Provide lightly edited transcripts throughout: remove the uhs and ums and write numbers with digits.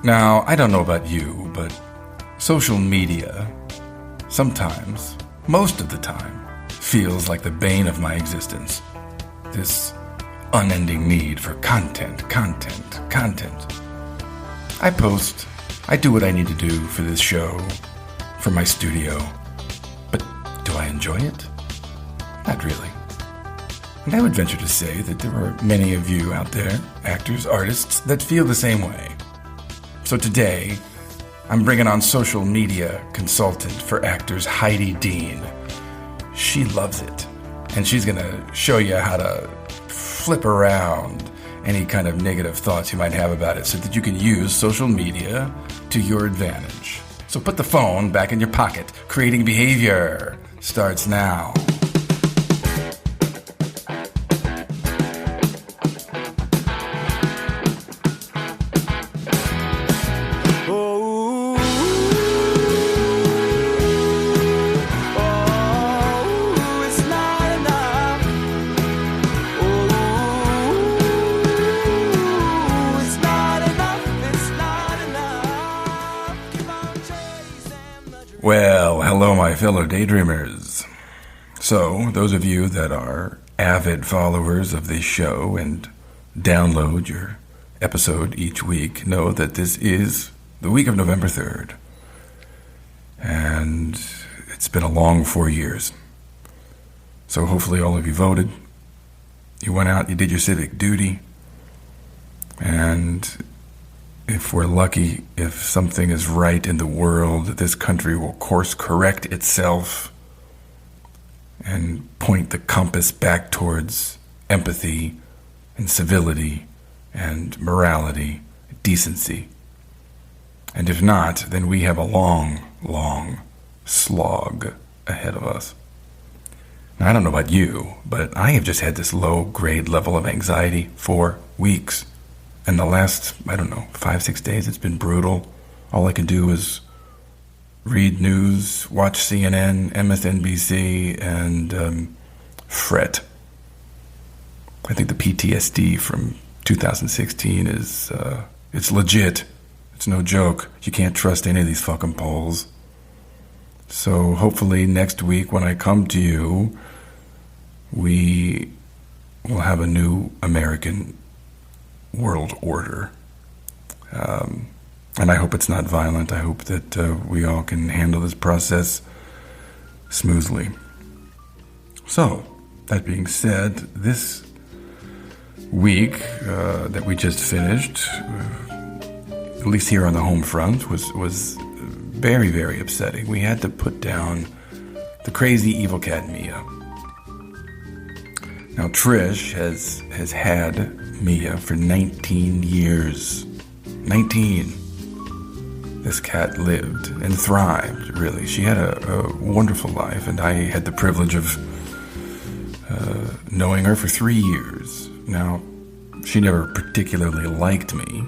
Now, I don't know about you, but social media, sometimes, most of the time, feels like the bane of my existence. This unending need for content. I post, I do what I need to do for this show, for my studio, but do I enjoy it? Not really. And I would venture to say that there are many of you out there, actors, artists, that feel the same way. So today, I'm bringing on social media consultant for actors Heidi Dean. She loves it, and she's going to show you how to flip around any kind of negative thoughts you might have about it so that you can use social media to your advantage. So put the phone back in your pocket. Creating Behavior starts now. Well, hello, my fellow daydreamers. So, those of you that are avid followers of this show and download your episode each week know that this is the week of November 3rd. And it's been a long 4 years. So hopefully all of you voted. You went out, you did your civic duty. And if we're lucky, if something is right in the world, this country will course correct itself and point the compass back towards empathy and civility and morality, decency. And if not, then we have a long, long slog ahead of us. Now, I don't know about you, but I have just had this low-grade level of anxiety for weeks. And the last, 5-6 days, it's been brutal. All I can do is read news, watch CNN, MSNBC, and fret. I think the PTSD from 2016 is, it's legit. It's no joke. You can't trust any of these fucking polls. So hopefully next week when I come to you, we will have a new American world order. And I hope it's not violent. I hope that we all can handle this process smoothly. So, that being said, this week that we just finished, at least here on the home front, was very, very upsetting. We had to put down the crazy evil cat Mia. Now, Trish has had Mia for 19 years. 19. This cat lived and thrived, really. She had a wonderful life, and I had the privilege of knowing her for 3 years. Now, she never particularly liked me,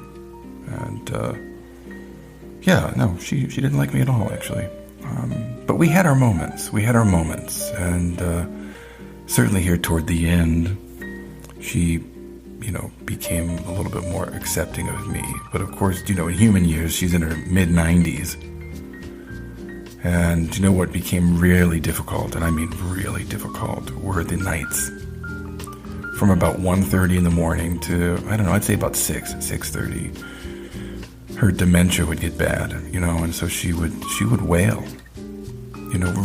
and she didn't like me at all, actually. But we had our moments. And certainly here toward the end, she became a little bit more accepting of me. But of course, in human years, she's in her mid-90s. And you know what became really difficult, and I mean really difficult, were the nights. From about 1:30 in the morning to, I'd say about 6:30. Her dementia would get bad, and so she would wail,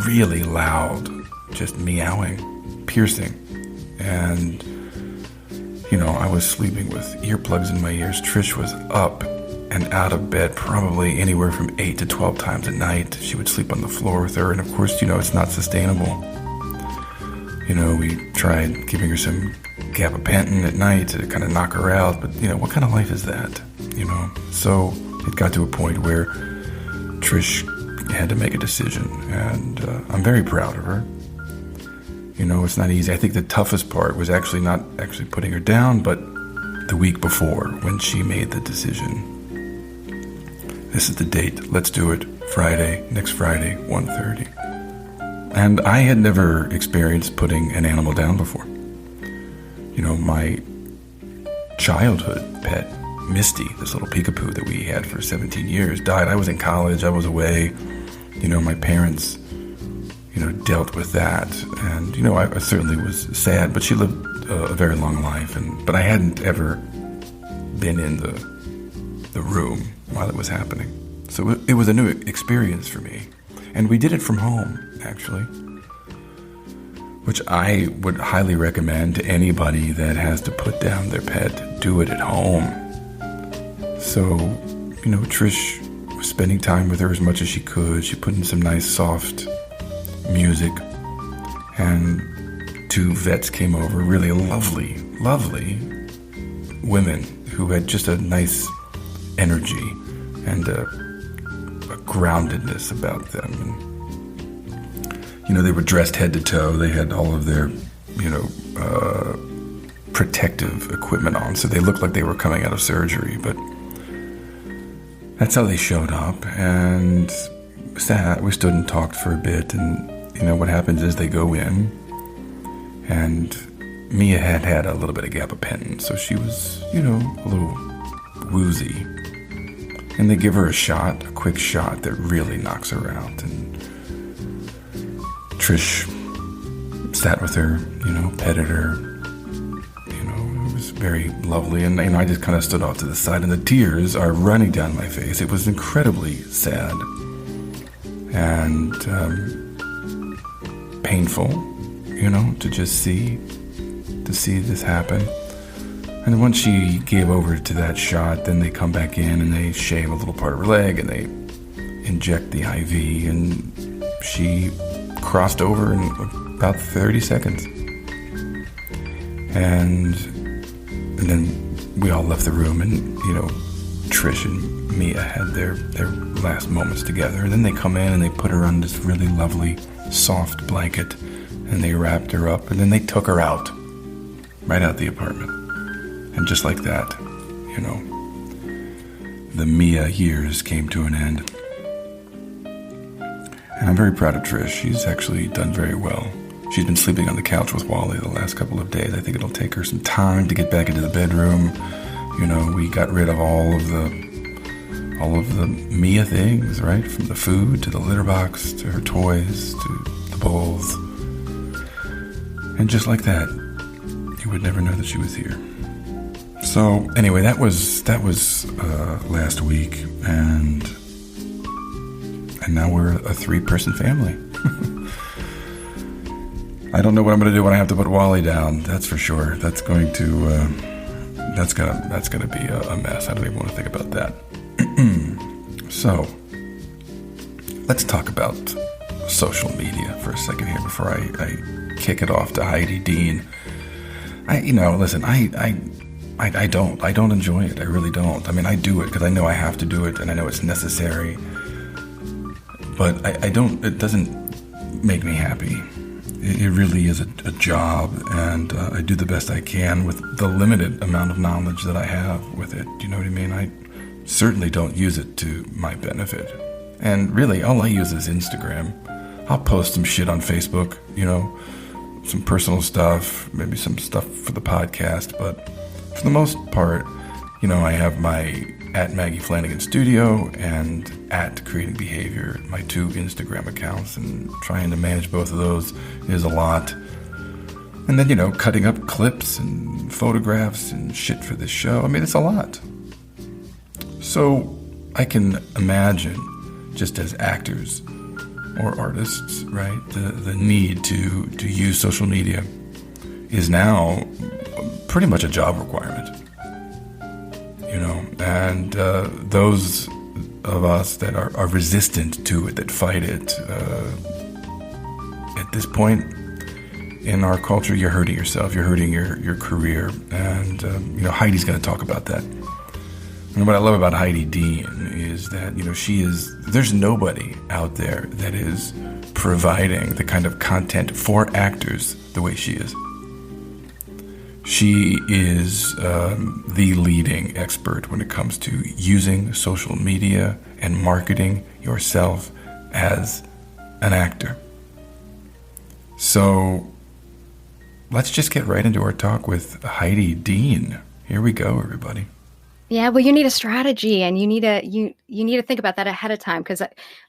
really loud, just meowing, piercing. And I was sleeping with earplugs in my ears. Trish was up and out of bed probably anywhere from 8 to 12 times a night. She would sleep on the floor with her, and of course, it's not sustainable. We tried giving her some gabapentin at night to kind of knock her out, but, what kind of life is that, So it got to a point where Trish had to make a decision, and I'm very proud of her. It's not easy. I think the toughest part was actually not actually putting her down, but the week before when she made the decision. This is the date. Let's do it. Next Friday, 1:30. And I had never experienced putting an animal down before. My childhood pet, Misty, this little peekapoo that we had for 17 years, died. I was in college. I was away. My parents, dealt with that. And, I certainly was sad, but she lived a very long life. But I hadn't ever been in the room while it was happening. So it was a new experience for me. And we did it from home, actually, which I would highly recommend to anybody that has to put down their pet. Do it at home. So, Trish was spending time with her as much as she could. She put in some nice, soft music. And 2 vets came over, really lovely, lovely women who had just a nice energy and a groundedness about them. And, they were dressed head to toe. They had all of their, protective equipment on, so they looked like they were coming out of surgery. But that's how they showed up, and we stood and talked for a bit. And what happens is they go in, and Mia had a little bit of gabapentin, so she was a little woozy, and they give her a quick shot that really knocks her out. And Trish sat with her, petted her. It was very lovely. And, I just kind of stood off to the side, and the tears are running down my face. It was incredibly sad and painful, to just see this happen. And once she gave over to that shot, then they come back in and they shave a little part of her leg and they inject the IV, and she crossed over in about 30 seconds. And then we all left the room, and, Trish and Mia had their last moments together. And then they come in and they put her on this really lovely, soft blanket, and they wrapped her up, and then they took her out, right out the apartment. And just like that, the Mia years came to an end. And I'm very proud of Trish. She's actually done very well. She's been sleeping on the couch with Wally the last couple of days. I think it'll take her some time to get back into the bedroom. We got rid of all of the Mia things, right? From the food to the litter box to her toys to the bowls. And just like that, you would never know that she was here. So anyway, that was last week, and now we're a 3-person family. I don't know what I'm going to do when I have to put Wally down. That's for sure. That's going to be a mess. I don't even want to think about that. So let's talk about social media for a second here before I kick it off to Heidi Dean. Listen, I don't enjoy it. I really don't. I mean, I do it because I know I have to do it and I know it's necessary. But it doesn't make me happy. It really is a job, and I do the best I can with the limited amount of knowledge that I have with it. Do you know what I mean? I certainly don't use it to my benefit. And really, all I use is Instagram. I'll post some shit on Facebook, some personal stuff, maybe some stuff for the podcast, but for the most part, I have my @MaggieFlanaganStudio and @CreatingBehavior, my 2 Instagram accounts, and trying to manage both of those is a lot. And then, cutting up clips and photographs and shit for this show. I mean, it's a lot. So I can imagine, just as actors or artists, right, the need to use social media is now pretty much a job requirement. And those of us that are resistant to it, that fight it, at this point in our culture, you're hurting yourself, you're hurting your career. And, Heidi's going to talk about that. And what I love about Heidi Dean is that, there's nobody out there that is providing the kind of content for actors the way she is. She is the leading expert when it comes to using social media and marketing yourself as an actor. So let's just get right into our talk with Heidi Dean. Here we go, everybody. Yeah, well, you need a strategy, and you need to think about that ahead of time, because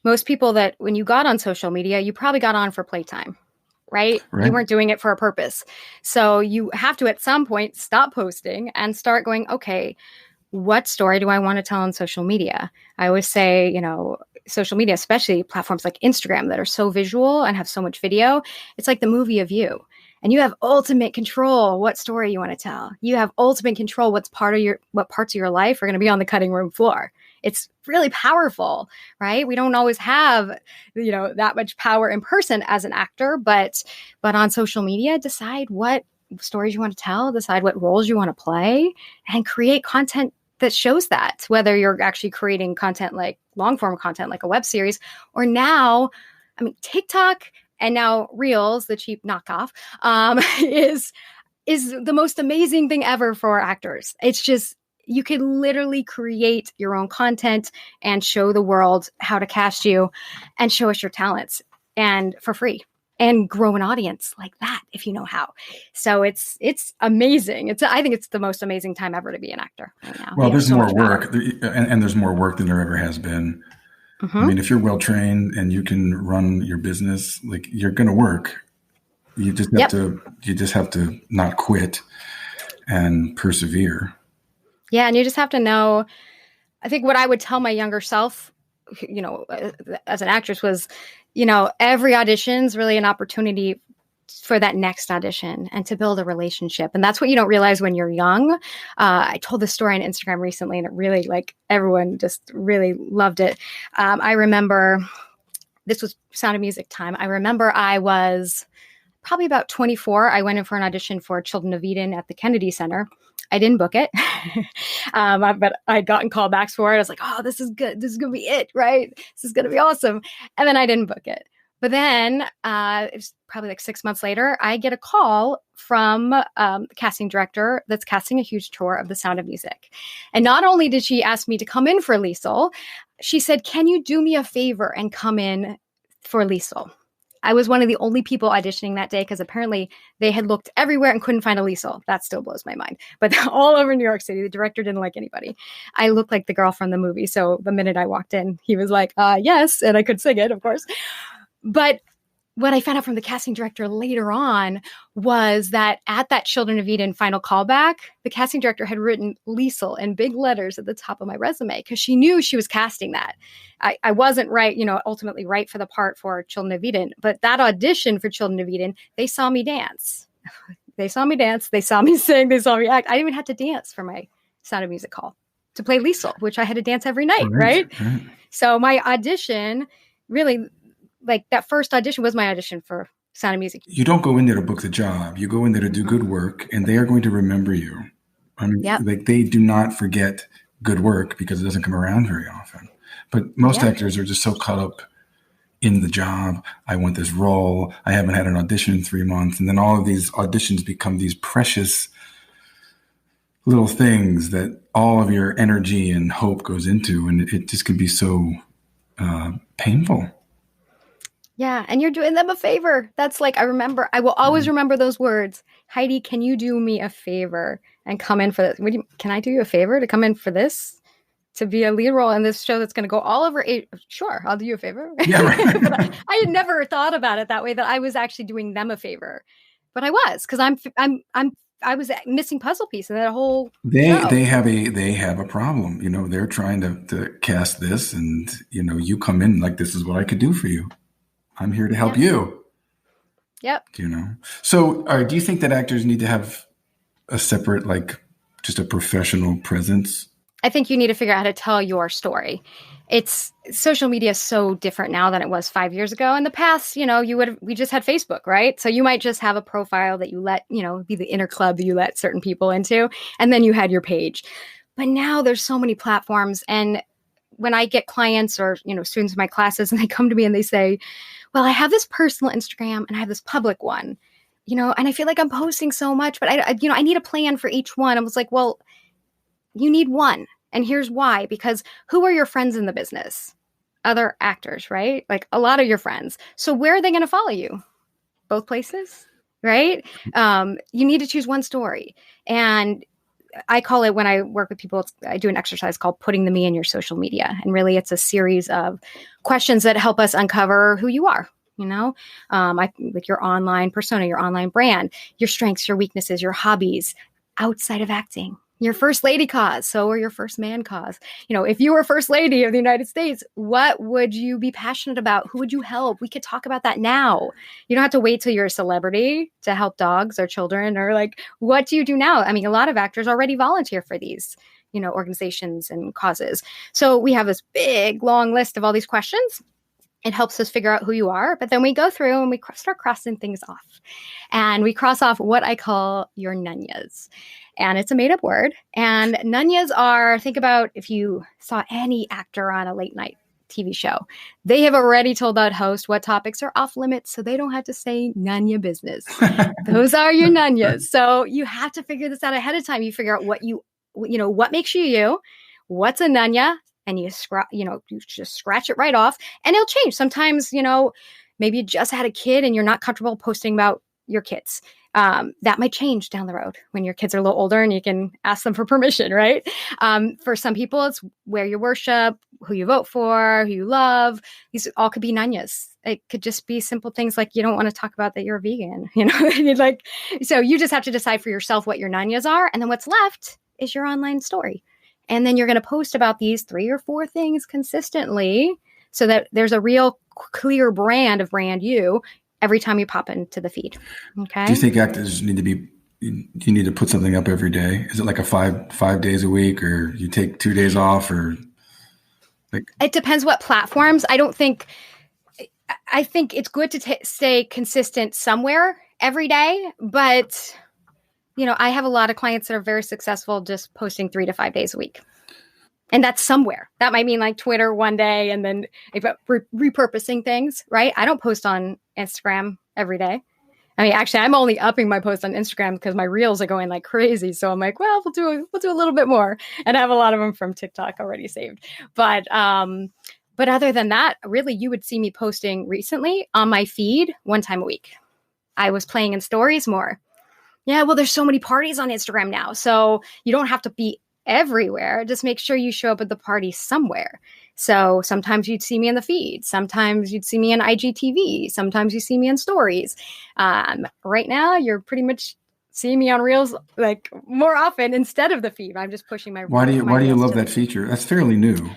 most people that when you got on social media, you probably got on for playtime, right? You Right? weren't doing it for a purpose. So you have to at some point stop posting and start going, okay, what story do I want to tell on social media? I always say, social media, especially platforms like Instagram that are so visual and have so much video, it's like the movie of you. And you have ultimate control what story you want to tell. You have ultimate control what parts of your life are going to be on the cutting room floor. It's really powerful, right? We don't always have, that much power in person as an actor, but on social media, decide what stories you want to tell, decide what roles you want to play, and create content that shows that, whether you're actually creating content like long form content like a web series, or now, I mean, TikTok and now Reels, the cheap knockoff, is the most amazing thing ever for actors. It's just, you can literally create your own content and show the world how to cast you and show us your talents, and for free, and grow an audience like that if you know how. So it's amazing. I think it's the most amazing time ever to be an actor right now. Well, We have there's so more much power. work, and there's more work than there ever has been. I Hmm. mean, if you're well trained and you can run your business, like you're going to work. Yep. You just have to not quit and persevere. Yeah, and you just have to know. I think what I would tell my younger self, as an actress, was, every audition is really an opportunity for that next audition and to build a relationship. And that's what you don't realize when you're young. I told this story on Instagram recently, and it really, like, everyone just really loved it. I remember this was Sound of Music time. I remember I was probably about 24. I went in for an audition for Children of Eden at the Kennedy Center. I didn't book it, but I'd gotten callbacks for it. I was like, oh, this is good. This is going to be it, right? This is going to be awesome. And then I didn't book it. But then it was probably like 6 months later, I get a call from the casting director that's casting a huge tour of The Sound of Music. And not only did she ask me to come in for Liesel, she said, can you do me a favor and come in for Liesel? I was one of the only people auditioning that day, because apparently they had looked everywhere and couldn't find a Liesel. That still blows my mind. But all over New York City, the director didn't like anybody. I looked like the girl from the movie. So the minute I walked in, he was like, yes. And I could sing it, of course. But what I found out from the casting director later on was that at that Children of Eden final callback, the casting director had written Liesel in big letters at the top of my resume, because she knew she was casting that. I wasn't right, ultimately right for the part for Children of Eden, but that audition for Children of Eden, they saw me dance. They saw me dance. They saw me sing. They saw me act. I didn't even have to dance for my Sound of Music call to play Liesel, which I had to dance every night, Right, right? right. So my audition really, like, that first audition was my audition for Sound of Music. You don't go in there to book the job. You go in there to do good work, and they are going to remember you. I mean, Yep. like they do not forget good work because it doesn't come around very often. But most Yep. actors are just so caught up in the job. I want this role. I haven't had an audition in 3 months. And then all of these auditions become these precious little things that all of your energy and hope goes into. And it just can be so painful. Yeah. And you're doing them a favor. That's like, I will always remember those words. Heidi, can you do me a favor and come in for this? Can I do you a favor to come in for this? To be a lead role in this show that's going to go all over. Sure, I'll do you a favor. Yeah, right. But I had never thought about it that way, that I was actually doing them a favor. But I was, because I was missing puzzle piece in that whole show. They have a problem. They're trying to cast this, and you come in like, this is what I could do for you. I'm here to help Yep. you. Yep. So do you think that actors need to have a separate, like, just a professional presence? I think you need to figure out how to tell your story. It's social media is so different now than it was 5 years ago. In the past, we just had Facebook, right? So you might just have a profile that you let, be the inner club that you let certain people into, and then you had your page. But now there's so many platforms, and when I get clients or, students in my classes, and they come to me and they say, well, I have this personal Instagram and I have this public one, and I feel like I'm posting so much, but I need a plan for each one. I was like, well, you need one. And here's why. Because who are your friends in the business? Other actors, right? Like a lot of your friends. So where are they going to follow you? Both places, right? You need to choose one story. And I call it, when I work with people, I do an exercise called putting the me in your social media. And really it's a series of questions that help us uncover who you are, like your online persona, your online brand, your strengths, your weaknesses, your hobbies outside of acting. Your first lady cause, so or your first man cause. If you were first lady of the United States, what would you be passionate about? Who would you help? We could talk about that now. You don't have to wait till you're a celebrity to help dogs or children, or like, what do you do now? I mean, a lot of actors already volunteer for these, organizations and causes. So we have this big, long list of all these questions. It helps us figure out who you are. But then we go through and we start crossing things off. And we cross off what I call your nunyas. And it's a made up word. And nunyas are, think about if you saw any actor on a late night TV show, they have already told that host what topics are off limits, so they don't have to say none your business. Those are your nunyas. So you have to figure this out ahead of time. You figure out what what makes you, what's a nunya, and you just scratch it right off, and it'll change. Sometimes, maybe you just had a kid and you're not comfortable posting about your kids. That might change down the road when your kids are a little older and you can ask them for permission, right? For some people, it's where you worship, who you vote for, who you love. These all could be nunyas. It could just be simple things like you don't want to talk about that you're a vegan, so you just have to decide for yourself what your nunyas are. And then what's left is your online story. And then you're going to post about these 3 or 4 things consistently so that there's a real clear brand you every time you pop into the feed. Okay. Do you think actors do you need to put something up every day? Is it like a five days a week, or you take 2 days off, or like? It depends what platforms. I think it's good to stay consistent somewhere every day, but I have a lot of clients that are very successful just posting 3 to 5 days a week. And that's somewhere. That might mean like Twitter one day and then repurposing things, right? I don't post on Instagram every day. I mean, actually, I'm only upping my post on Instagram because my reels are going like crazy. So I'm like, well, we'll do a little bit more. And I have a lot of them from TikTok already saved. But other than that, really, you would see me posting recently on my feed 1 time a week. I was playing in stories more. Yeah, well, there's so many parties on Instagram now. So you don't have to be everywhere. Just make sure you show up at the party somewhere. So sometimes you'd see me in the feed. Sometimes you'd see me in IGTV. Sometimes you see me in stories. Right now, you're pretty much seeing me on Reels like more often instead of the feed. I'm just pushing my. Why do you love that feature? That's fairly new.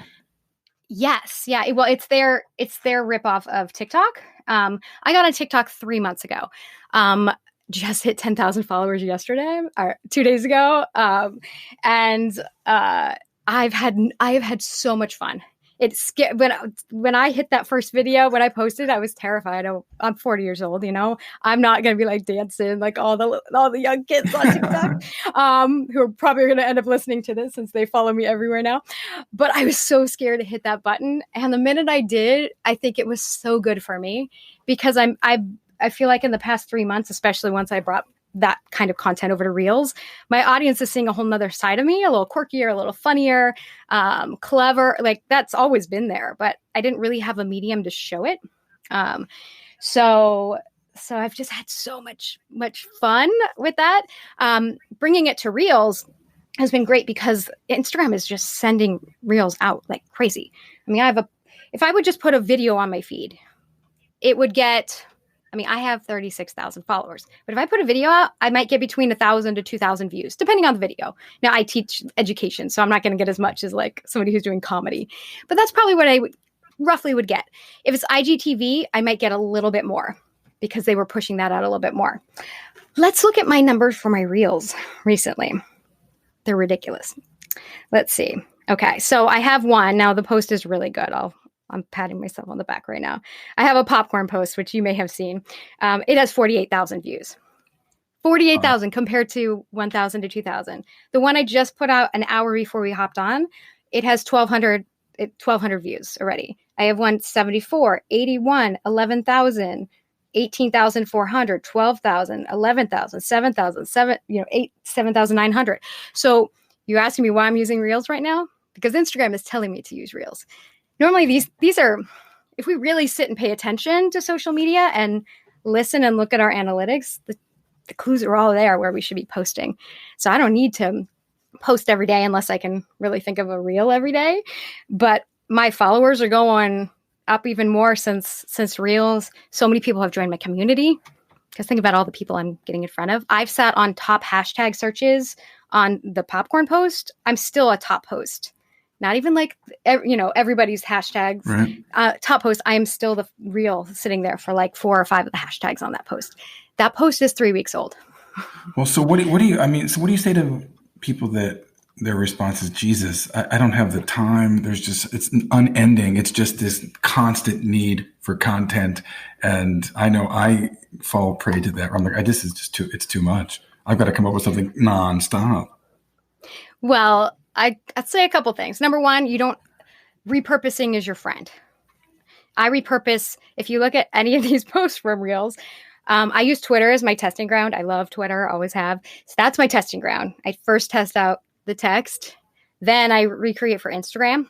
Yes. Yeah. Well, it's their ripoff of TikTok. I got on TikTok 3 months ago. Just hit 10,000 followers yesterday or 2 days ago. And I've had so much fun. It's scary. When I hit that first video, when I posted, I was terrified. I'm 40 years old, I'm not going to be like dancing like all the young kids on TikTok, who are probably going to end up listening to this since they follow me everywhere now. But I was so scared to hit that button. And the minute I did, I think it was so good for me because I feel like in the past 3 months, especially once I brought that kind of content over to Reels, my audience is seeing a whole nother side of me, a little quirkier, a little funnier, clever. Like that's always been there, but I didn't really have a medium to show it. So I've just had so much fun with that. Bringing it to Reels has been great because Instagram is just sending Reels out like crazy. I mean, if I would just put a video on my feed, it would get, I have 36,000 followers, but if I put a video out, I might get between 1,000 to 2,000 views, depending on the video. Now I teach education, so I'm not going to get as much as like somebody who's doing comedy, but that's probably what I roughly would get. If it's IGTV, I might get a little bit more because they were pushing that out a little bit more. Let's look at my numbers for my Reels recently. They're ridiculous. Let's see. Okay. So I have one. Now the post is really good. I'm patting myself on the back right now. I have a popcorn post, which you may have seen. It has 48,000 views. 48,000 compared to 1,000 to 2,000. The one I just put out an hour before we hopped on, it has 1,200 views already. I have 174, 81, 11,000, 18,400, 12,000, 11,000, 7,000, 7,900. So you're asking me why I'm using Reels right now? Because Instagram is telling me to use Reels. Normally these are, if we really sit and pay attention to social media and listen and look at our analytics, the clues are all there where we should be posting. So I don't need to post every day unless I can really think of a reel every day. But my followers are going up even more since reels. So many people have joined my community. Because think about all the people I'm getting in front of. I've sat on top hashtag searches on the popcorn post. I'm still a top post. Not even like, everybody's hashtags. Right. Top post. I am still the real sitting there for like 4 or 5 of the hashtags on that post. That post is 3 weeks old. Well, so what do you say to people that their response is, Jesus, I don't have the time. It's unending. It's just this constant need for content. And I know I fall prey to that. I'm like, this is it's too much. I've got to come up with something nonstop. Well, I'd say a couple things. Number one, repurposing is your friend. I repurpose, if you look at any of these posts from Reels, I use Twitter as my testing ground. I love Twitter, always have. So that's my testing ground. I first test out the text, then I recreate for Instagram,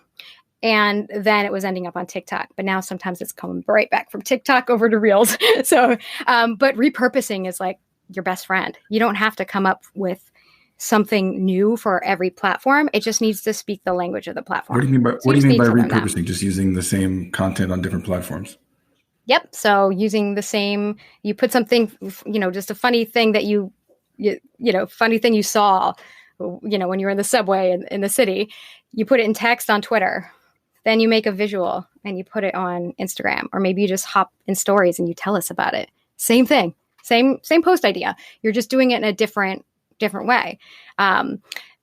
and then it was ending up on TikTok. But now sometimes it's coming right back from TikTok over to Reels. So, but repurposing is like your best friend. You don't have to come up with something new for every platform. It just needs to speak the language of the platform. What do you mean by repurposing? Just using the same content on different platforms? Yep. So using the same, you put something, just a funny thing that funny thing you saw, when you were in the subway in the city, you put it in text on Twitter, then you make a visual and you put it on Instagram, or maybe you just hop in stories and you tell us about it. Same thing, same post idea. You're just doing it in a different way.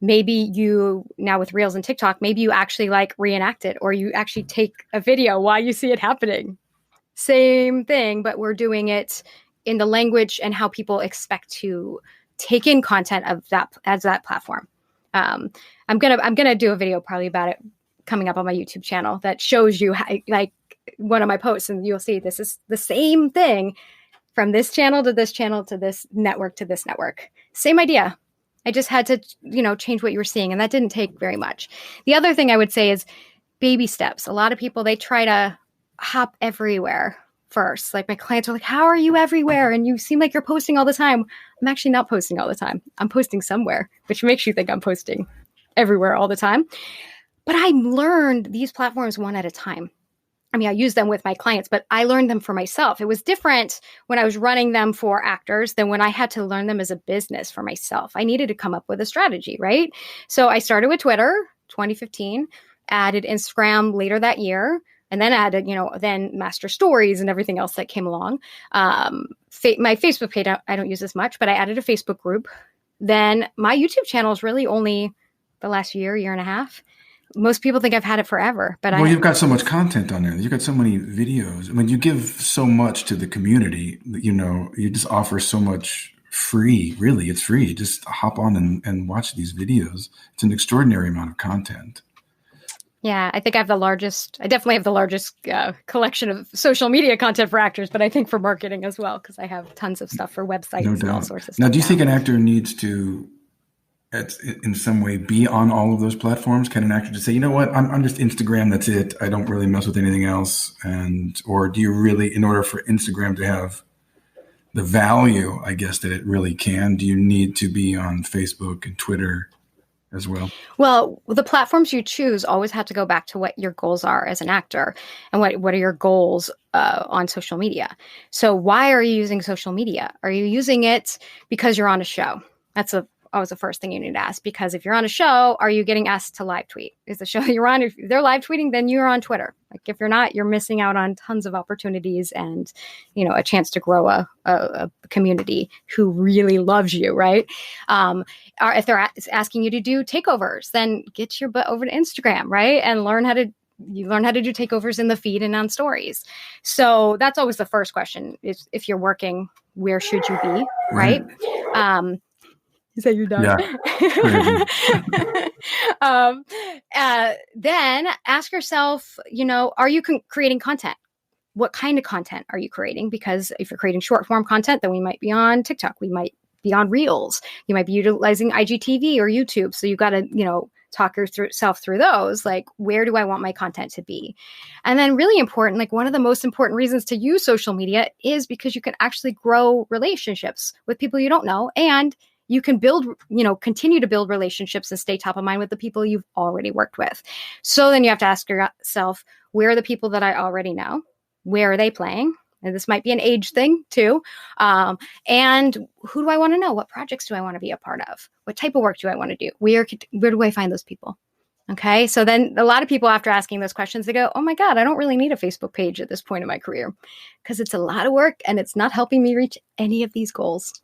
Maybe you, now with Reels and TikTok, maybe you actually like reenact it, or you actually take a video while you see it happening. Same thing, but we're doing it in the language and how people expect to take in content of that as that platform. I'm gonna do a video probably about it coming up on my YouTube channel that shows you how, like one of my posts, and you'll see this is the same thing from this channel to this channel to this network to this network. Same idea. I just had to, change what you were seeing, and that didn't take very much. The other thing I would say is baby steps. A lot of people, they try to hop everywhere first. Like my clients are like, how are you everywhere? And you seem like you're posting all the time. I'm actually not posting all the time. I'm posting somewhere, which makes you think I'm posting everywhere all the time. But I learned these platforms one at a time. I mean, I use them with my clients, but I learned them for myself. It was different when I was running them for actors than when I had to learn them as a business for myself. I needed to come up with a strategy, right? So I started with Twitter, 2015, added Instagram later that year, and then added, then Master Stories and everything else that came along. My Facebook page, I don't use as much, but I added a Facebook group. Then my YouTube channel is really only the last year and a half. Most people think I've had it forever, but you've got so much content on there. You've got so many videos. I mean, you give so much to the community. You just offer so much free. Really, it's free. Just hop on and watch these videos. It's an extraordinary amount of content. Yeah, I think I definitely have the largest collection of social media content for actors, but I think for marketing as well, because I have tons of stuff for websites and all sorts of stuff. Now, do you think an actor needs to, in some way, be on all of those platforms? Can an actor just say, you know what, I'm just Instagram, that's it. I don't really mess with anything else. Or do you really, in order for Instagram to have the value, I guess, that it really can, do you need to be on Facebook and Twitter as well? Well, the platforms you choose always have to go back to what your goals are as an actor, and what are your goals on social media. So why are you using social media? Are you using it because you're on a show? That's always the first thing you need to ask, because if you're on a show, are you getting asked to live tweet? Is the show you're on, if they're live tweeting, then you're on Twitter. Like if you're not, you're missing out on tons of opportunities and, a chance to grow a community who really loves you, right? If they're asking you to do takeovers, then get your butt over to Instagram, right? And learn how to do takeovers in the feed and on stories. So that's always the first question is, if you're working, where should you be, right? Is that you're done? Yeah. Then ask yourself, are you creating content? What kind of content are you creating? Because if you're creating short form content, then we might be on TikTok. We might be on Reels. You might be utilizing IGTV or YouTube. So you got to, talk yourself through those. Like, where do I want my content to be? And then really important, like one of the most important reasons to use social media is because you can actually grow relationships with people you don't know. And You can build, continue to build relationships and stay top of mind with the people you've already worked with. So then you have to ask yourself, where are the people that I already know? Where are they playing? And this might be an age thing too. And who do I want to know? What projects do I want to be a part of? What type of work do I want to do? Where do I find those people? Okay. So then a lot of people, after asking those questions, they go, oh my God, I don't really need a Facebook page at this point in my career because it's a lot of work and it's not helping me reach any of these goals.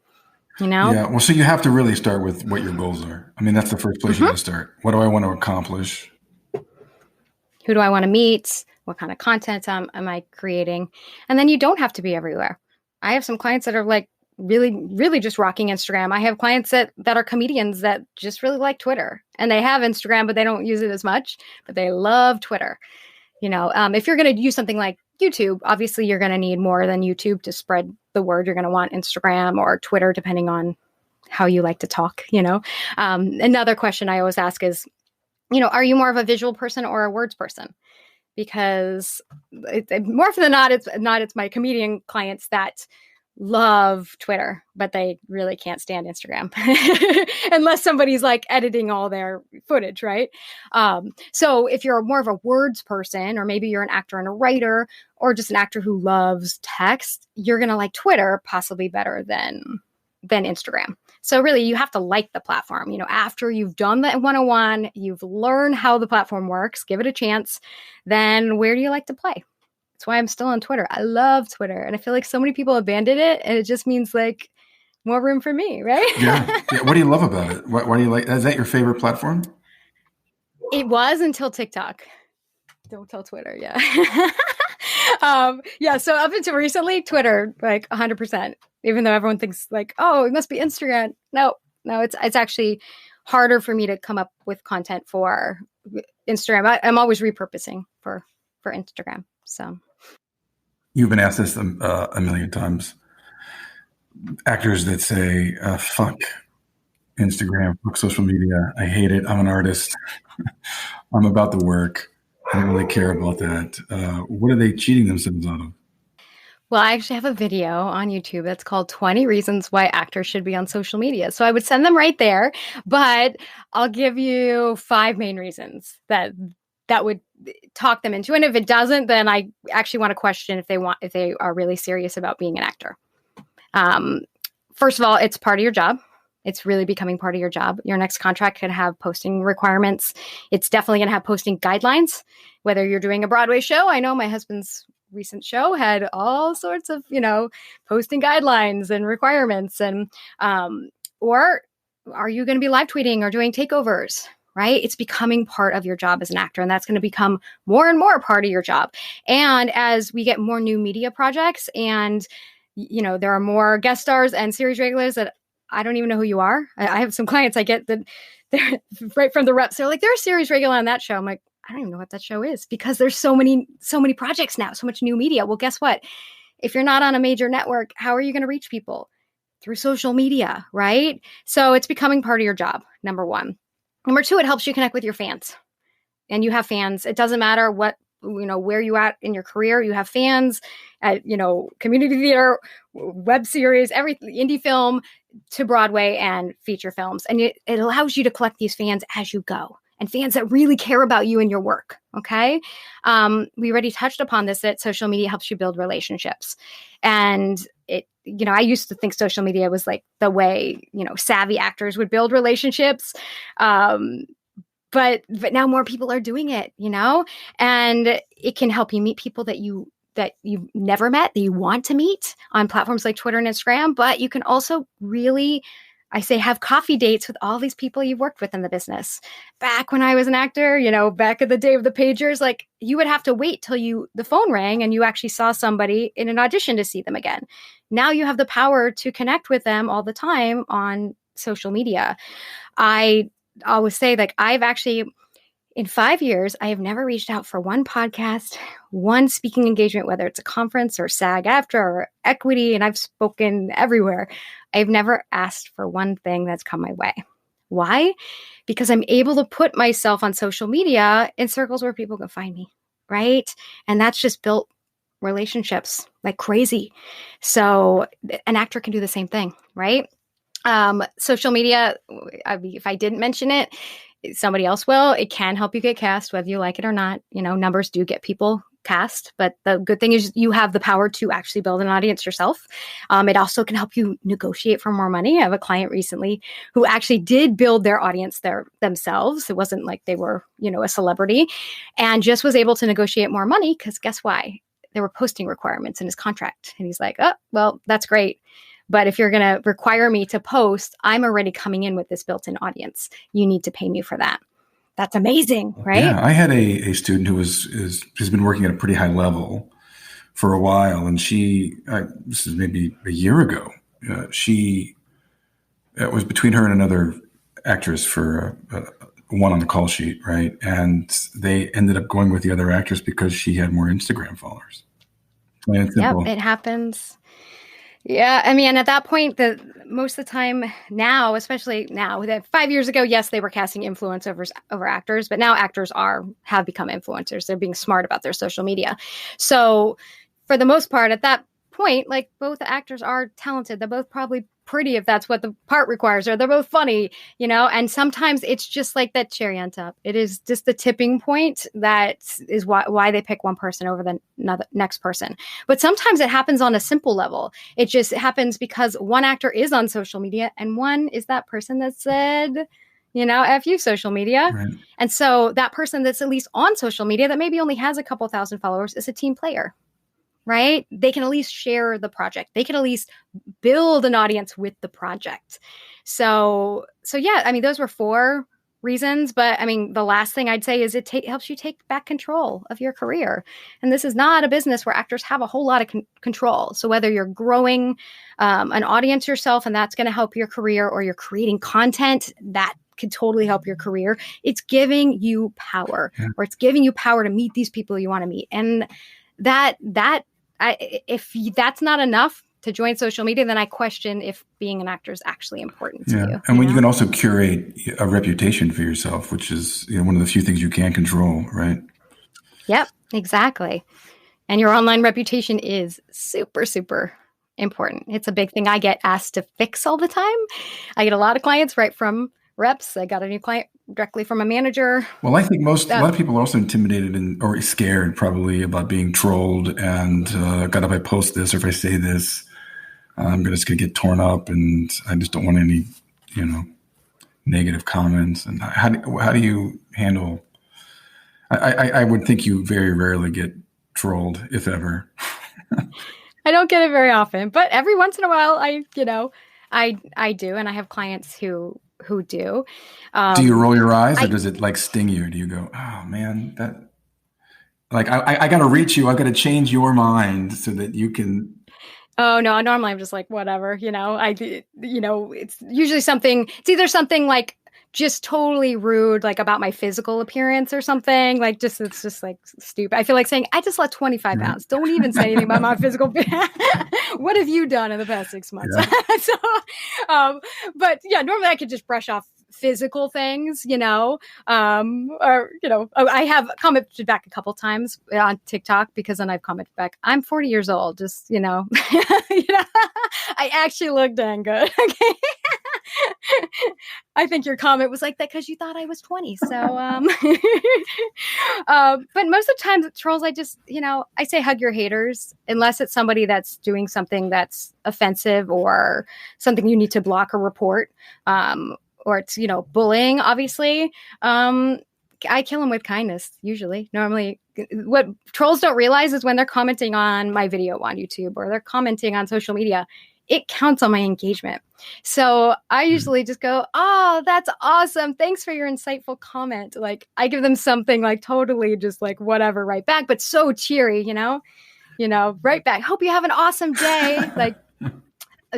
Yeah. Well, so you have to really start with what your goals are. I mean, that's the first place you got to start. What do I want to accomplish? Who do I want to meet? What kind of content am I creating? And then you don't have to be everywhere. I have some clients that are like really, really just rocking Instagram. I have clients that are comedians that just really like Twitter, and they have Instagram, but they don't use it as much, but they love Twitter. If you're going to use something like YouTube, obviously you're going to need more than YouTube to spread the word. You're going to want Instagram or Twitter, depending on how you like to talk. Another question I always ask is, are you more of a visual person or a words person? Because more often than not, it's my comedian clients that love Twitter, but they really can't stand Instagram unless somebody's like editing all their footage, right? So if you're more of a words person, or maybe you're an actor and a writer, or just an actor who loves text, you're going to like Twitter possibly better than Instagram. So really, you have to like the platform. After you've done the 101, you've learned how the platform works, give it a chance, then where do you like to play? That's why I'm still on Twitter. I love Twitter. And I feel like so many people abandoned it, and it just means like more room for me, right? Yeah. What do you love about it? Why do you like? Is that your favorite platform? It was until TikTok. Don't tell Twitter. Yeah. So up until recently, Twitter, like 100%, even though everyone thinks like, oh, it must be Instagram. No, it's actually harder for me to come up with content for Instagram. I'm always repurposing for Instagram. So you've been asked this a million times. Actors that say, fuck Instagram, fuck social media. I hate it. I'm an artist. I'm about the work. I don't really care about that. What are they cheating themselves out of? Well, I actually have a video on YouTube that's called 20 Reasons Why Actors Should Be on Social Media. So I would send them right there, but I'll give you 5 main reasons that would talk them into. And if it doesn't, then I actually want to question if they are really serious about being an actor. First of all, it's part of your job. It's really becoming part of your job. Your next contract could have posting requirements. It's definitely going to have posting guidelines, whether you're doing a Broadway show. I know my husband's recent show had all sorts of, posting guidelines and requirements. And, or are you going to be live tweeting or doing takeovers, right? It's becoming part of your job as an actor, and that's going to become more and more part of your job. And as we get more new media projects and, there are more guest stars and series regulars that I don't even know who you are. I have some clients I get that they're right from the reps. They're like, they're a series regular on that show. I'm like, I don't even know what that show is, because there's so many projects now, so much new media. Well, guess what? If you're not on a major network, how are you going to reach people? Through social media, right? So it's becoming part of your job, number one. Number two, it helps you connect with your fans. And you have fans. It doesn't matter what, where you at in your career, you have fans at, community theater, web series, everything, indie film to Broadway and feature films. And it allows you to collect these fans as you go, and fans that really care about you and your work. Okay. We already touched upon this, that social media helps you build relationships. And I used to think social media was like the way, savvy actors would build relationships. But now more people are doing it, and it can help you meet people that you've never met, that you want to meet on platforms like Twitter and Instagram. But you can also really, I say, have coffee dates with all these people you've worked with in the business. Back when I was an actor, back in the day of the pagers, like you would have to wait till the phone rang and you actually saw somebody in an audition to see them again. Now you have the power to connect with them all the time on social media. I always say, like, I've actually, in 5 years, I have never reached out for one podcast, one speaking engagement, whether it's a conference or SAG-AFTRA or Equity, and I've spoken everywhere. I've never asked for one thing that's come my way. Why? Because I'm able to put myself on social media in circles where people can find me, right? And that's just built relationships like crazy. So an actor can do the same thing, right? Social media, if I didn't mention it, somebody else will. It can help you get cast, whether you like it or not. Numbers do get people cast, but the good thing is you have the power to actually build an audience yourself. It also can help you negotiate for more money. I have a client recently who actually did build their audience themselves. It wasn't like they were, a celebrity, and just was able to negotiate more money because guess why? There were posting requirements in his contract. And he's like, oh, well, that's great. But if you're going to require me to post, I'm already coming in with this built-in audience. You need to pay me for that. That's amazing, right? Yeah, I had a student who has been working at a pretty high level for a while, and this is maybe a year ago. It was between her and another actress for one on the call sheet, right? And they ended up going with the other actress because she had more Instagram followers. Plain and simple. Yep, it happens. Yeah, I mean, at that point, most of the time now, especially now, that 5 years ago, yes, they were casting influencers over actors, but now actors have become influencers. They're being smart about their social media. So for the most part, at that point, like both actors are talented. They're both probably pretty if that's what the part requires, or they're both funny, and sometimes it's just like that cherry on top. It is just the tipping point that is why they pick one person over the next person. But sometimes it happens on a simple level. It just happens because one actor is on social media and one is that person that said, F you social media. Right. And so that person that's at least on social media that maybe only has a couple thousand followers is a team player. Right? They can at least share the project. They can at least build an audience with the project. So yeah, I mean, those were 4 reasons. But I mean, the last thing I'd say is it helps you take back control of your career. And this is not a business where actors have a whole lot of control. So whether you're growing an audience yourself, and that's going to help your career, or you're creating content that could totally help your career, it's giving you power, or it's giving you power to meet these people you want to meet. And if that's not enough to join social media, then I question if being an actor is actually important to you. And when you can also curate a reputation for yourself, which is one of the few things you can control, right? Yep, exactly. And your online reputation is super, super important. It's a big thing I get asked to fix all the time. I get a lot of clients right from reps. I got a new client directly from a manager. Well, I think a lot of people are also intimidated or scared probably about being trolled, and God, if I post this or if I say this, I'm just going to get torn up, and I just don't want any, negative comments. And how do you handle? I would think you very rarely get trolled, if ever. I don't get it very often, but every once in a while, I do, and I have clients who do. Do you roll your eyes, or does it like sting you? Or do you go, oh man, that like I got to reach you. I got to change your mind so that you can. Oh no! Normally I'm just like whatever. It's usually something. It's either something like just totally rude, like about my physical appearance or something. Like it's just like stupid. I feel like saying I just lost 25 pounds. Don't even say anything about my physical. What have you done in the past 6 months? Yeah. But yeah, normally I could just brush off physical things, I have commented back a couple times on TikTok, because then I've commented back, I'm 40 years old. Just, I actually look dang good. Okay. I think your comment was like that because you thought I was 20. So, but most of the time, trolls, I just, I say hug your haters, unless it's somebody that's doing something that's offensive or something you need to block or report. Or it's, bullying, obviously. I kill them with kindness, usually. Normally, what trolls don't realize is when they're commenting on my video on YouTube or they're commenting on social media, it counts on my engagement. So I usually just go, oh, that's awesome. Thanks for your insightful comment. Like I give them something like totally just like whatever right back, but so cheery, right back. Hope you have an awesome day. Like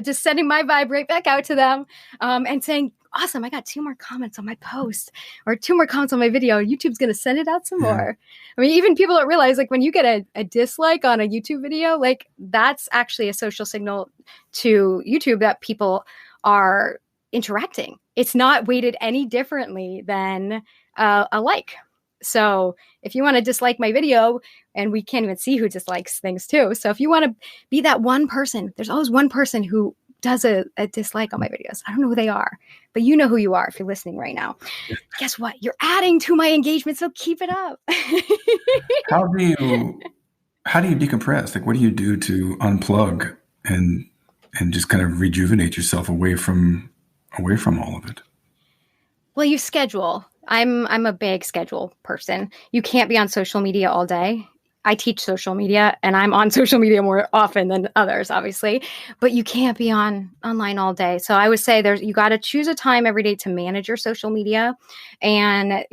just sending my vibe right back out to them and saying, awesome, I got 2 more comments on my post or 2 more comments on my video. YouTube's going to send it out some more. I mean, even people don't realize, like when you get a dislike on a YouTube video, like that's actually a social signal to YouTube that people are interacting. It's not weighted any differently than a like. So if you want to dislike my video, and we can't even see who dislikes things too. So if you want to be that one person, there's always one person who does a dislike on my videos. I don't know who they are, but you know who you are if you're listening right now. Guess what? You're adding to my engagement, so keep it up. How do you decompress? Like, what do you do to unplug and just kind of rejuvenate yourself away from all of it? Well, you schedule. I'm a big schedule person. You can't be on social media all day. I teach social media and I'm on social media more often than others, obviously, but you can't be online all day. So I would say you got to choose a time every day to manage your social media and,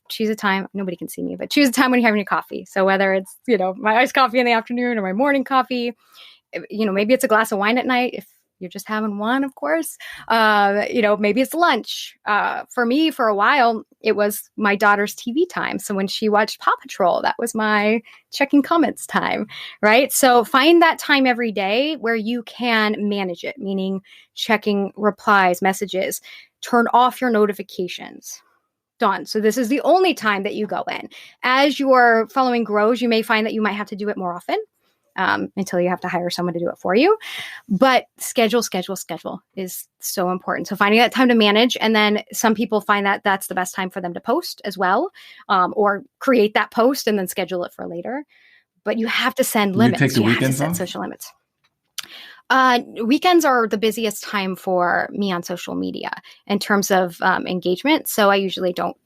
choose a time. Nobody can see me, but choose a time when you're having your coffee. So whether it's, my iced coffee in the afternoon or my morning coffee, maybe it's a glass of wine at night if you're just having one, of course. Maybe it's lunch. For me, for a while, it was my daughter's TV time. So when she watched Paw Patrol, that was my checking comments time, right? So find that time every day where you can manage it, meaning checking replies, messages, turn off your notifications. Done. So this is the only time that you go in. As your following grows, you may find that you might have to do it more often. Until you have to hire someone to do it for you. But schedule is so important. So finding that time to manage. And then some people find that that's the best time for them to post as well, or create that post and then schedule it for later. But you have to send limits. You take the weekends have to set off? Social limits. Weekends are the busiest time for me on social media in terms of engagement. So I usually don't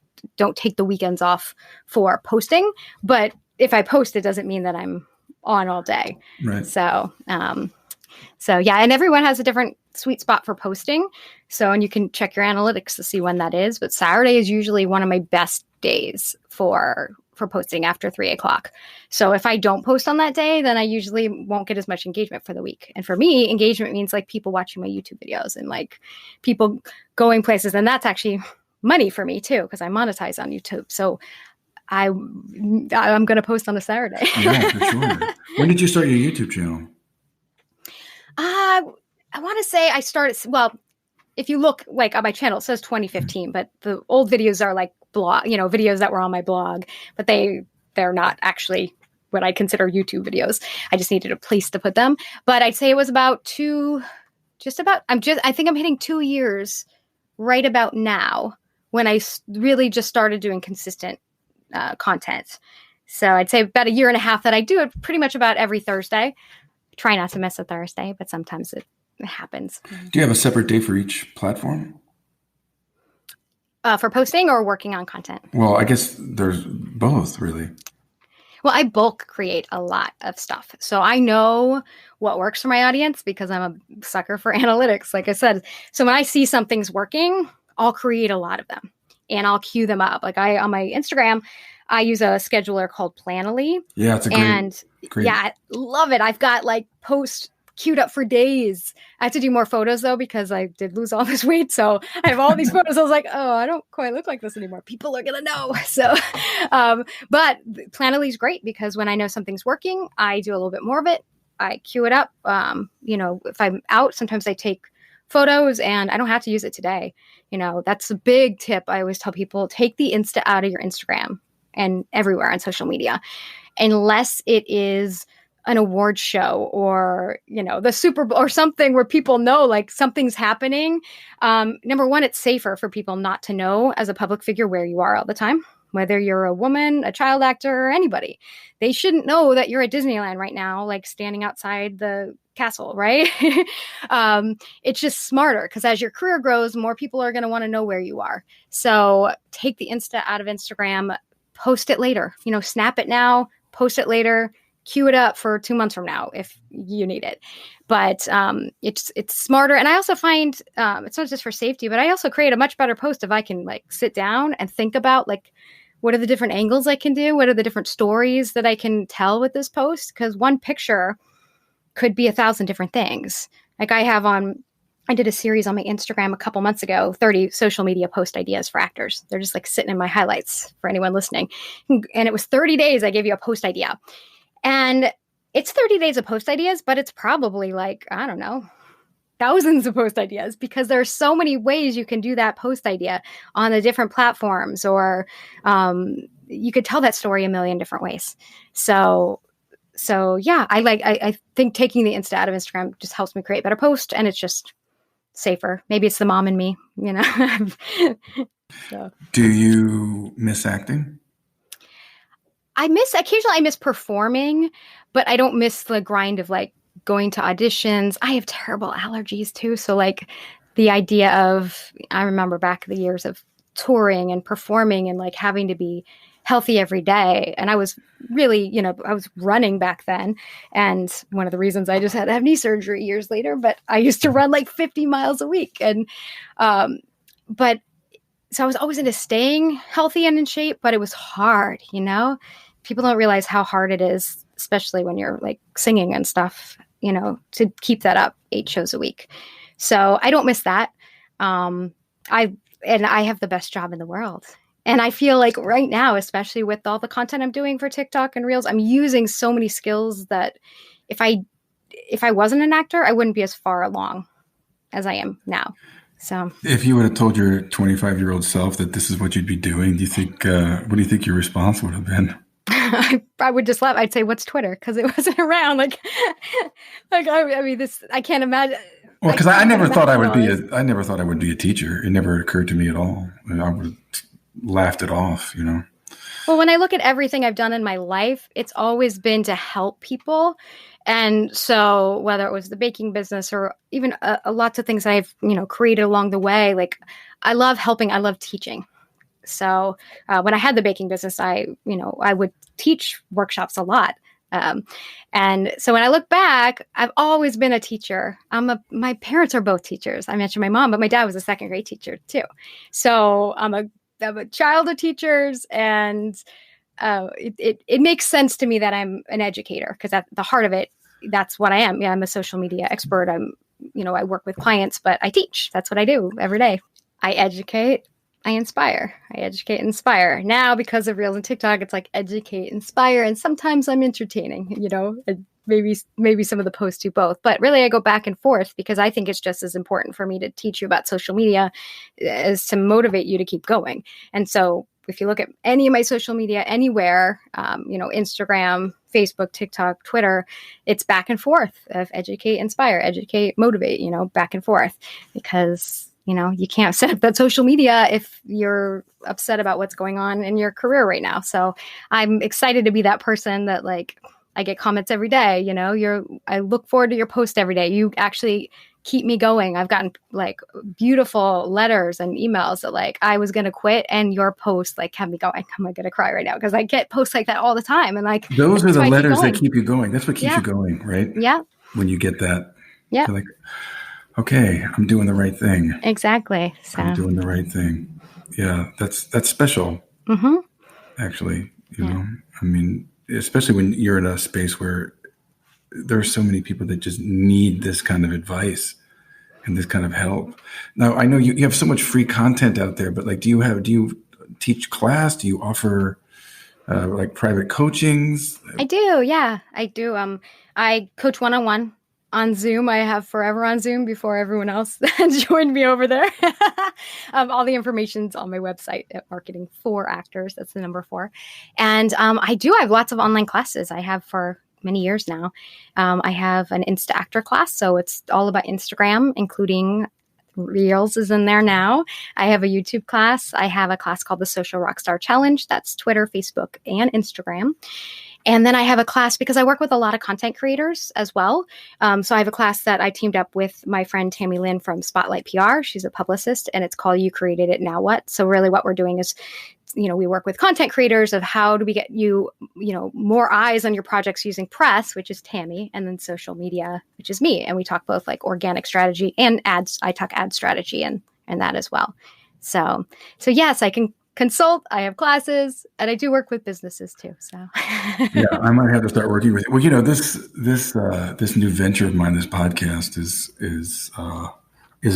take the weekends off for posting. But if I post, it doesn't mean that I'm on all day. Right. So yeah, and everyone has a different sweet spot for posting. So, and you can check your analytics to see when that is. But Saturday is usually one of my best days for posting after 3:00. So if I don't post on that day, then I usually won't get as much engagement for the week. And for me, engagement means like people watching my YouTube videos and like people going places. And that's actually money for me too, because I monetize on YouTube. So I'm going to post on a Saturday. Yeah, for sure. When did you start your YouTube channel? I want to say I started, well, if you look like on my channel, it says 2015, but the old videos are like videos that were on my blog, but they're not actually what I consider YouTube videos. I just needed a place to put them. But I'd say it was about I think I'm hitting 2 years right about now when I really just started doing consistent content. So I'd say about 1.5 years that I do it pretty much about every Thursday. Try not to miss a Thursday, but sometimes it happens. Do you have a separate day for each platform? For posting or working on content? Well, I guess there's both, really. Well, I bulk create a lot of stuff. So I know what works for my audience because I'm a sucker for analytics, like I said. So when I see something's working, I'll create a lot of them. And I'll queue them up. Like on my Instagram, I use a scheduler called Planoly. Yeah, it's a great. Yeah, I love it. I've got like posts queued up for days. I have to do more photos though, because I did lose all this weight. So I have all these photos. I was like, oh, I don't quite look like this anymore. People are going to know. So, but Planoly is great because when I know something's working, I do a little bit more of it. I queue it up. If I'm out, sometimes I take photos and I don't have to use it today. That's a big tip. I always tell people, take the Insta out of your Instagram and everywhere on social media, unless it is an award show or, the Super Bowl or something where people know like something's happening. Number one, it's safer for people not to know as a public figure where you are all the time, whether you're a woman, a child actor, or anybody. They shouldn't know that you're at Disneyland right now, like standing outside the castle, right? It's just smarter because as your career grows, more people are going to want to know where you are. So take the Insta out of Instagram, post it later, snap it now, post it later, queue it up for 2 months from now if you need it. But it's smarter. And I also find it's not just for safety, but I also create a much better post if I can like sit down and think about like, what are the different angles I can do? What are the different stories that I can tell with this post? Because one picture could be 1,000 different things. Like I did a series on my Instagram a couple months ago, 30 social media post ideas for actors. They're just like sitting in my highlights for anyone listening. And it was 30 days I gave you a post idea. And it's 30 days of post ideas, but it's probably like, I don't know, thousands of post ideas because there are so many ways you can do that post idea on the different platforms, or you could tell that story a million different ways. So So yeah, I think taking the Insta out of Instagram just helps me create better posts, and it's just safer. Maybe it's the mom in me, you know. So Do you miss acting? occasionally I miss performing, but I don't miss the grind of like going to auditions. I have terrible allergies too. So like the idea of, I remember back the years of touring and performing and like having to be healthy every day. And I was really, I was running back then. And one of the reasons I just had to have knee surgery years later, but I used to run like 50 miles a week. And, but so I was always into staying healthy and in shape, but it was hard, People don't realize how hard it is, especially when you're like singing and stuff, to keep that up 8 shows a week. So I don't miss that. I have the best job in the world. And I feel like right now, especially with all the content I'm doing for TikTok and Reels, I'm using so many skills that if I wasn't an actor, I wouldn't be as far along as I am now. So if you would have told your 25-year-old self that this is what you'd be doing, what do you think your response would have been? I would just laugh. I'd say, "What's Twitter?" Because it wasn't around. I mean, this I can't imagine. Well, because I never thought I would be a teacher. It never occurred to me at all. I would have laughed it off, Well, when I look at everything I've done in my life, it's always been to help people. And so whether it was the baking business or even lots of things I've, created along the way, like I love helping. I love teaching. So when I had the baking business, I would teach workshops a lot. And so when I look back, I've always been a teacher. My parents are both teachers. I mentioned my mom, but my dad was a second grade teacher too. So I'm a child of teachers, and it makes sense to me that I'm an educator, because at the heart of it, that's what I am. Yeah, I'm a social media expert. I work with clients, but I teach. That's what I do every day. I educate. I inspire. I educate, inspire. Now, because of Reels and TikTok, it's like educate, inspire, and sometimes I'm entertaining, and maybe some of the posts do both. But really, I go back and forth because I think it's just as important for me to teach you about social media as to motivate you to keep going. And so if you look at any of my social media anywhere, Instagram, Facebook, TikTok, Twitter, it's back and forth of educate, inspire, educate, motivate, back and forth, because you can't set up that social media if you're upset about what's going on in your career right now. So I'm excited to be that person that like, I get comments every day, I look forward to your post every day. You actually keep me going. I've gotten like beautiful letters and emails that like, I was going to quit and your post like kept me going. I'm going to cry right now because I get posts like that all the time. And like, those are the letters that keep you going. That's what keeps you going, right? Yeah. When you get that. Yeah. You're like, okay, I'm doing the right thing. Exactly. So. I'm doing the right thing. Yeah, that's special. Mm-hmm. Actually, I mean, especially when you're in a space where there are so many people that just need this kind of advice and this kind of help. Now, I know you have so much free content out there, but like, do you teach class? Do you offer like private coachings? I do. Yeah, I do. I coach one-on-one on Zoom. I have forever on Zoom before everyone else joined me over there. All the information's on my website at Marketing for Actors. That's the number 4. And I have lots of online classes. I have for many years now. I have an Insta Actor class. So it's all about Instagram, including Reels is in there now. I have a YouTube class. I have a class called the Social Rockstar Challenge. That's Twitter, Facebook, and Instagram. And then I have a class because I work with a lot of content creators as well. So I have a class that I teamed up with my friend Tammy Lynn from Spotlight PR. She's a publicist, and it's called You Created It, Now What? So really what we're doing is, we work with content creators of how do we get you, more eyes on your projects using press, which is Tammy, and then social media, which is me. And we talk both like organic strategy and ads. I talk ad strategy and that as well. So yes, I can consult. I have classes, and I do work with businesses too. So yeah, I might have to start working with you. Well, this new venture of mine, this podcast has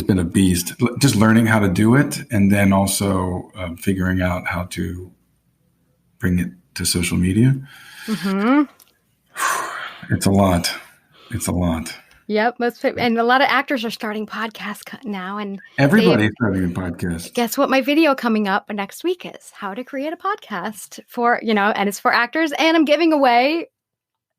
been a beast. Just learning how to do it, and then also figuring out how to bring it to social media. Mm-hmm. It's a lot. Yep, and a lot of actors are starting podcasts now, and everybody's starting a podcast. Guess what? My video coming up next week is how to create a podcast for, and it's for actors, and I'm giving away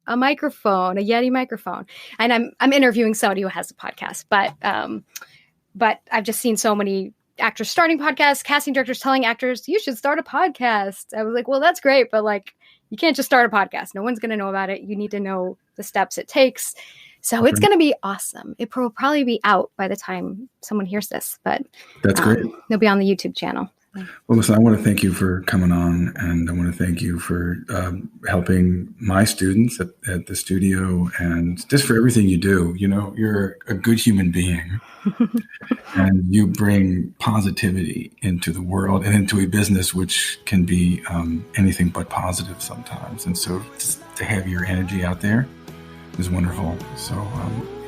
a microphone, a Yeti microphone. And I'm interviewing somebody who has a podcast, but I've just seen so many actors starting podcasts, casting directors telling actors, you should start a podcast. I was like, well, that's great, but like, you can't just start a podcast. No one's going to know about it. You need to know the steps it takes. So it's going to be awesome. It will probably be out by the time someone hears this, but that's great. It'll be on the YouTube channel. Well, listen, I want to thank you for coming on, and I want to thank you for helping my students at the studio, and just for everything you do. You know, you're a good human being, and you bring positivity into the world and into a business which can be anything but positive sometimes. And so just to have your energy out there is wonderful. So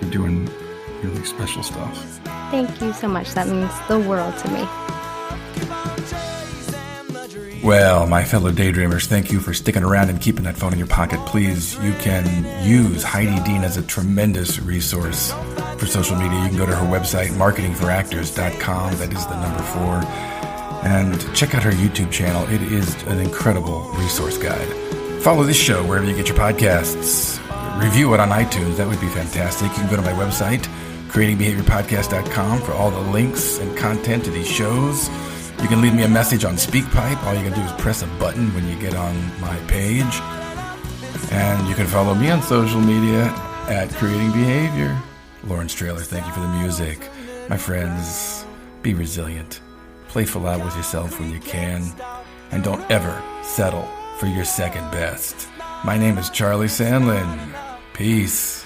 you're doing really special stuff. Thank you so much. That means the world to me. Well, my fellow daydreamers, thank you for sticking around and keeping that phone in your pocket. Please, you can use Heidi Dean as a tremendous resource for social media. You can go to her website, marketingforactors.com. That is the number 4. And check out her YouTube channel. It is an incredible resource guide. Follow this show wherever you get your podcasts. Review it on iTunes. That would be fantastic. You can go to my website, creatingbehaviorpodcast.com, for all the links and content to these shows. You can leave me a message on SpeakPipe. All you can do is press a button when you get on my page. And you can follow me on social media at Creating Behavior. Lawrence Traylor, thank you for the music. My friends, be resilient. Play full out with yourself when you can. And don't ever settle for your second best. My name is Charlie Sandlan. Peace.